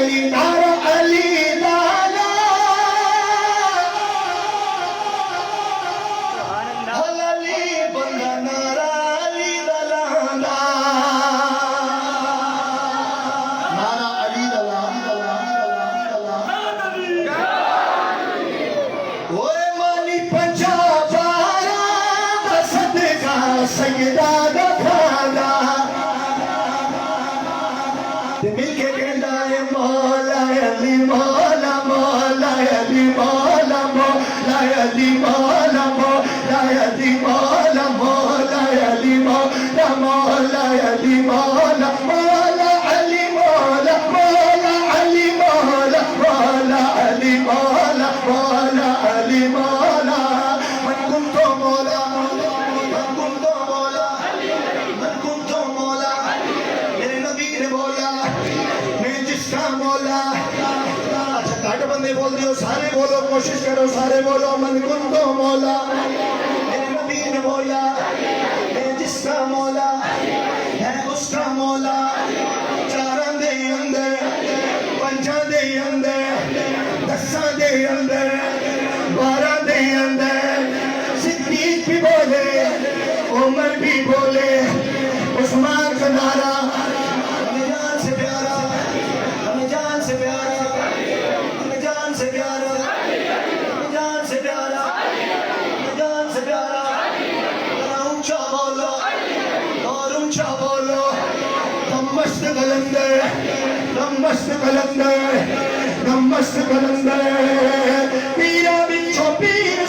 अली नारा अली लाला अली बंदा नारा अली लाला नारा अली लाला ओए माली पंजाब वाला सदका सैयदा दा खाना मिलके कहता है मौला अली मौला मौला अली मौला मौला अली मौला मौला अली मौला मौला अली मौला मौला अली मौला मौला अली मौला मौला अली मौला मौला अली मौला मौला अली मौला मन कुंतो मौला मन कुंतो मौला मन कुंतो मौला मेरे नबी ने बोला मैं जिसका मौला। अच्छा घट बंदे बोल दियो सारे बोलो कोशिश करो सारे बोलो मन कुंतो मौला मेरे नबी ने बोला मैं जिसका मौला है उसका मौला चारा दे अंदर पंजा दे अंदर दसा दे अंदर 12 दे अंदर सिद्दीक भी बोले उमर भी बोले उस्मान का नारा हमें जान से प्यारा हमें जान से प्यारा हमें जान से प्यारा हमें जान से प्यारा हमें जान से प्यारा जरा ऊंचा बोलो और ऊंचा बोलो दम मस्त कलंदर दम मस्त कलंदर दम मस्त कलंदर पीरा बिछो पीर